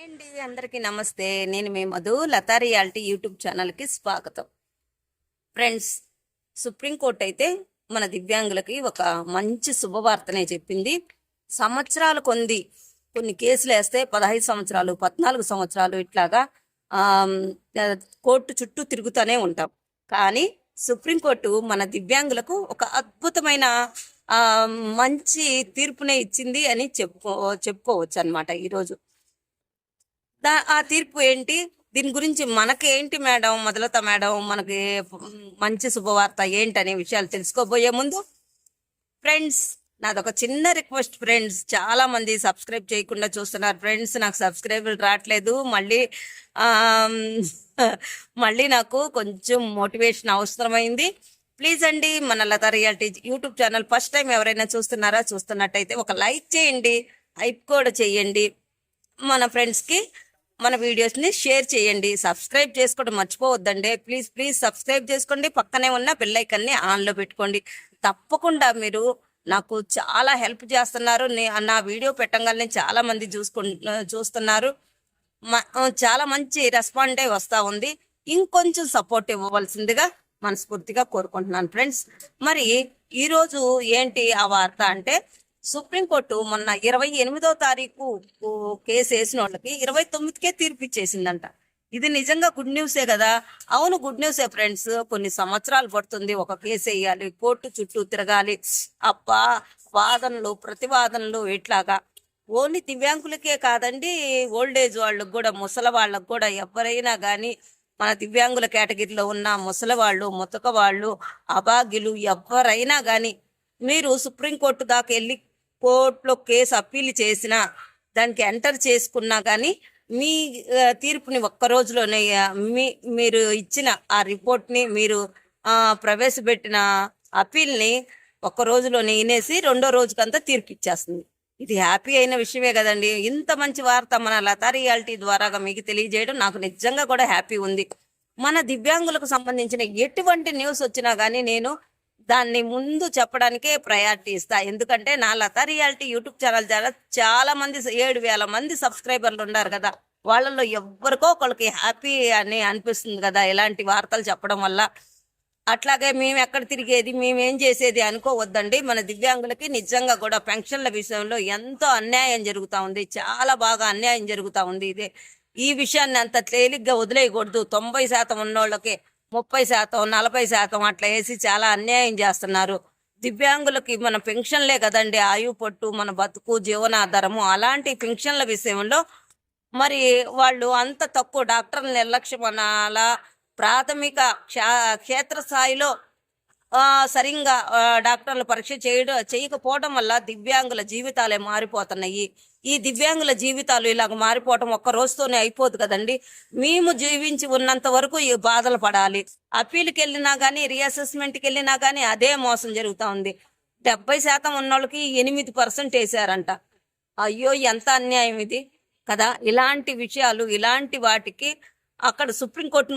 అండి అందరికీ నమస్తే. నేను మీ మధు లతా రియాలిటీ యూట్యూబ్ ఛానల్కి స్వాగతం. ఫ్రెండ్స్, సుప్రీంకోర్టు అయితే మన దివ్యాంగులకి ఒక మంచి శుభవార్తనే చెప్పింది. సంవత్సరాలు కొన్ని కేసులు వేస్తే 15 సంవత్సరాలు 14 సంవత్సరాలు ఇట్లాగా కోర్టు చుట్టూ తిరుగుతూనే ఉంటాం. కానీ సుప్రీంకోర్టు మన దివ్యాంగులకు ఒక అద్భుతమైన మంచి తీర్పునే ఇచ్చింది అని చెప్పుకోవచ్చు అనమాట. ఈరోజు ఆ తీర్పు ఏంటి, దీని గురించి మనకేంటి మేడం, మొదలత మేడం, మనకి మంచి శుభవార్త ఏంటనే విషయాలు తెలుసుకోబోయే ముందు ఫ్రెండ్స్, నాదొక చిన్న రిక్వెస్ట్. ఫ్రెండ్స్, చాలా మంది సబ్స్క్రైబ్ చేయకుండా చూస్తున్నారు. ఫ్రెండ్స్, నాకు సబ్స్క్రైబర్లు రావట్లేదు. మళ్ళీ నాకు కొంచెం మోటివేషన్ అవసరమైంది. ప్లీజ్ అండి, మన Latha reality YouTube channel first time ఎవరైనా చూస్తున్నట్టయితే ఒక లైక్ చేయండి, హైప్ కూడా చేయండి, మన ఫ్రెండ్స్కి మన వీడియోస్ని షేర్ చేయండి. సబ్స్క్రైబ్ చేసుకోవడం మర్చిపోవద్దండి. ప్లీజ్ సబ్స్క్రైబ్ చేసుకోండి. పక్కనే ఉన్న బెల్ ఐకాన్ని ఆన్లో పెట్టుకోండి. తప్పకుండా మీరు నాకు చాలా హెల్ప్ చేస్తున్నారు. నా వీడియో పెట్టగానే చాలా మంది చూస్తున్నారు. చాలా మంచి రెస్పాండే వస్తూ ఉంది. ఇంకొంచెం సపోర్ట్ ఇవ్వవలసిందిగా మనస్ఫూర్తిగా కోరుకుంటున్నాను ఫ్రెండ్స్. మరి ఈరోజు ఏంటి ఆ వార్త అంటే, సుప్రీంకోర్టు మొన్న 28వ తారీఖు కేసు వేసిన వాళ్ళకి 29కే తీర్పు ఇచ్చేసిందంట. ఇది నిజంగా గుడ్ న్యూసే కదా? అవును, గుడ్ న్యూసే ఫ్రెండ్స్. కొన్ని సంవత్సరాలు పడుతుంది ఒక కేసు వేయాలి, కోర్టు చుట్టూ తిరగాలి, వాదనలు ప్రతివాదనలు ఇట్లాగా. ఓన్లీ దివ్యాంగులకే కాదండి, ఓల్డేజ్ వాళ్ళకు కూడా, ముసలి వాళ్ళకు కూడా, ఎవరైనా కానీ మన దివ్యాంగుల కేటగిరీలో ఉన్న ముసలి వాళ్ళు, ముతక వాళ్ళు, అభాగ్యులు ఎవరైనా కానీ మీరు సుప్రీంకోర్టు దాకా వెళ్ళి కోర్టులో కేసు అప్పీల్ చేసినా, దానికి ఎంటర్ చేసుకున్నా కానీ మీ తీర్పుని ఒక్క రోజులోనే మీరు ఇచ్చిన ఆ రిపోర్ట్ని, మీరు ప్రవేశపెట్టిన అప్పీల్ని ఒక్క రోజులోనే వినేసి రెండో రోజుకంతా తీర్పు ఇచ్చేస్తుంది. ఇది హ్యాపీ అయిన విషయమే కదండి. ఇంత మంచి వార్త మన లతా రియాలిటీ ద్వారాగా మీకు తెలియజేయడం నాకు నిజంగా కూడా హ్యాపీ ఉంది. మన దివ్యాంగులకు సంబంధించిన ఎటువంటి న్యూస్ వచ్చినా కానీ నేను దాన్ని ముందు చెప్పడానికే ప్రయారిటీ ఇస్తా. ఎందుకంటే నా లతా రియాలిటీ యూట్యూబ్ ఛానల్ చాలా మంది 7,000 మంది సబ్స్క్రైబర్లు ఉన్నారు కదా, వాళ్ళల్లో ఎవరికో ఒకరికి హ్యాపీ అని అనిపిస్తుంది కదా ఇలాంటి వార్తలు చెప్పడం వల్ల. అట్లాగే మేము ఎక్కడ తిరిగేది, మేమేం చేసేది అనుకోవద్దండి. మన దివ్యాంగులకి నిజంగా కూడా పెన్షన్ల విషయంలో ఎంతో అన్యాయం జరుగుతూ ఉంది. చాలా బాగా అన్యాయం జరుగుతూ ఉంది. ఈ విషయాన్ని అంత తేలిగ్గా వదిలేయకూడదు. 90% ఉన్నోళ్ళకి 30%, 40% అట్లా వేసి చాలా అన్యాయం చేస్తున్నారు. దివ్యాంగులకి మన పెన్షన్లే కదండి ఆయువు పట్టు, మన బతుకు, జీవనాధారము. అలాంటి పెన్షన్ల విషయంలో మరి వాళ్ళు అంత తక్కువ డాక్టర్ల నిర్లక్ష్యం అనాలా, ప్రాథమిక క్షేత్రస్థాయిలో సరిగ్గా డాక్టర్లు పరీక్ష చేయకపోవడం వల్ల దివ్యాంగుల జీవితాలే మారిపోతున్నాయి. ఈ దివ్యాంగుల జీవితాలు ఇలాగ మారిపోవటం ఒక్క రోజుతోనే అయిపోదు కదండి. మేము జీవించి ఉన్నంత వరకు ఈ బాధలు పడాలి. అప్పీల్కి వెళ్ళినా కానీ, రీఅసెస్మెంట్కి వెళ్ళినా కానీ అదే మోసం జరుగుతూ ఉంది. 70% ఉన్నోళ్ళకి 8% వేసారంట. అయ్యో, ఎంత అన్యాయం ఇది కదా. ఇలాంటి విషయాలు, ఇలాంటి వాటికి అక్కడ సుప్రీంకోర్టు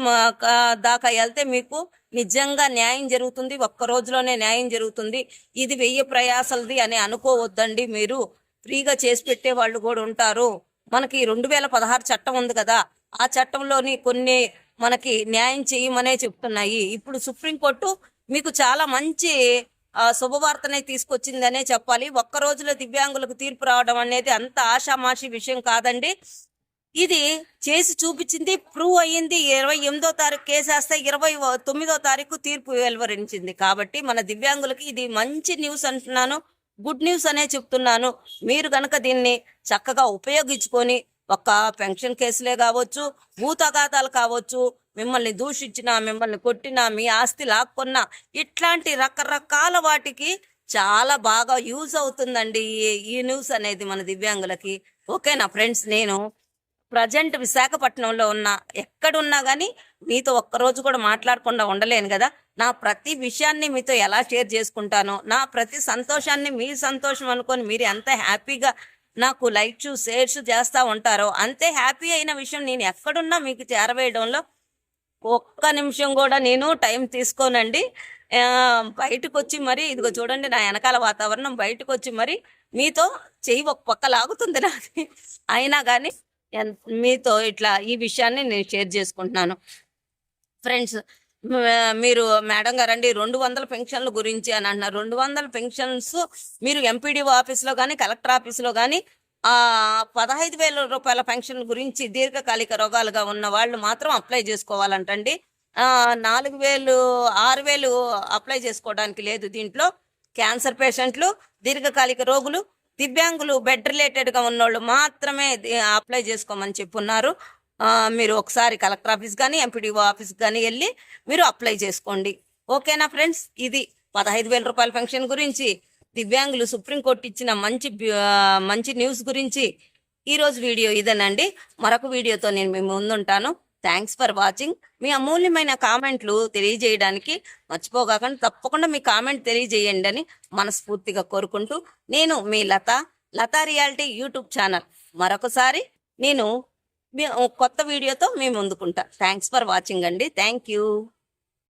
దాకా వెళ్తే మీకు నిజంగా న్యాయం జరుగుతుంది. ఒక్క రోజులోనే న్యాయం జరుగుతుంది. ఇది 1000 ప్రయాసలది అని అనుకోవద్దండి. మీరు ఫ్రీగా చేసి పెట్టే వాళ్ళు కూడా ఉంటారు. మనకి 2016 చట్టం ఉంది కదా, ఆ చట్టంలోని కొన్ని మనకి న్యాయం చేయమనే చెప్తున్నాయి. ఇప్పుడు సుప్రీంకోర్టు మీకు చాలా మంచి శుభవార్తనే తీసుకొచ్చిందనే చెప్పాలి. ఒక్క రోజులో దివ్యాంగులకు తీర్పు రావడం అనేది అంత ఆషామాషి విషయం కాదండి. ఇది చేసి చూపించింది, ప్రూవ్ అయ్యింది. 28వ తారీఖు కేసు వేస్తే 29వ తారీఖు తీర్పు వెలువరించింది. కాబట్టి మన దివ్యాంగులకి ఇది మంచి న్యూస్ అంటున్నాను, గుడ్ న్యూస్ అనే చెప్తున్నాను. మీరు కనుక దీన్ని చక్కగా ఉపయోగించుకొని, ఒక్క పెన్షన్ కేసులే కావచ్చు, భూతగాతాలు కావచ్చు, మిమ్మల్ని దూషించినా, మిమ్మల్ని కొట్టినా, మీ ఆస్తి లాక్కున్నా, ఇట్లాంటి రకరకాల వాటికి చాలా బాగా యూజ్ అవుతుందండి ఈ న్యూస్ అనేది మన దివ్యాంగులకి. ఓకేనా ఫ్రెండ్స్, నేను ప్రజెంట్ విశాఖపట్నంలో ఉన్నా, ఎక్కడున్నా కానీ మీతో ఒక్కరోజు కూడా మాట్లాడకుండా ఉండలేను కదా. నా ప్రతి విషయాన్ని మీతో ఎలా షేర్ చేసుకుంటానో, నా ప్రతి సంతోషాన్ని మీ సంతోషం అనుకొని మీరు ఎంత హ్యాపీగా నాకు లైక్స్ షేర్స్ చేస్తూ ఉంటారో, అంతే హ్యాపీ అయిన విషయం నేను ఎక్కడున్నా మీకు చేరవేయడంలో ఒక్క నిమిషం కూడా నేను టైం తీసుకోనండి. బయటకు వచ్చి మరి ఇదిగో చూడండి, నా వెనకాల వాతావరణం, బయటకు వచ్చి మరి మీతో చెయ్యి ఒక పక్క లాగుతుంది నాది. అయినా కానీ మీతో ఇట్లా ఈ విషయాన్ని నేను షేర్ చేసుకుంటున్నాను. ఫ్రెండ్స్, మీరు మేడం గారండి 200 పెన్షన్ల గురించి అని అంటున్నారు. 200 పెన్షన్స్ మీరు ఎంపీడీఓ ఆఫీస్లో కానీ కలెక్టర్ ఆఫీస్లో కానీ 15,000 రూపాయల పెన్షన్ గురించి దీర్ఘకాలిక రోగాలుగా ఉన్న వాళ్ళు మాత్రం అప్లై చేసుకోవాలంటండి. 4,000 6,000 అప్లై చేసుకోవడానికి లేదు. దీంట్లో క్యాన్సర్ పేషెంట్లు, దీర్ఘకాలిక రోగులు, దివ్యాంగులు, బెడ్ రిలేటెడ్గా ఉన్నోళ్ళు మాత్రమే అప్లై చేసుకోమని చెప్పున్నారు. మీరు ఒకసారి కలెక్టర్ ఆఫీస్ కానీ ఎంపీడీఓ ఆఫీస్ కానీ వెళ్ళి మీరు అప్లై చేసుకోండి. ఓకేనా ఫ్రెండ్స్? ఇది 15,000 రూపాయల పెన్షన్ గురించి, దివ్యాంగులు సుప్రీంకోర్టు ఇచ్చిన మంచి న్యూస్ గురించి ఈరోజు వీడియో ఇదేనండి. మరొక వీడియోతో నేను మీ ముందుంటాను. Thanks for watching. మీ అమూల్యమైన కామెంట్లు తెలియజేయడానికి మర్చిపోగాకండి. తప్పకుండా మీ కామెంట్ తెలియజేయండి అని మనస్ఫూర్తిగా కోరుకుంటూ, నేను మీ లతా రియాలిటీ యూట్యూబ్ ఛానల్ మరొకసారి నేను కొత్త వీడియోతో మీ ముందుకుంటా. థ్యాంక్స్ ఫర్ వాచింగ్ అండి. Thank you.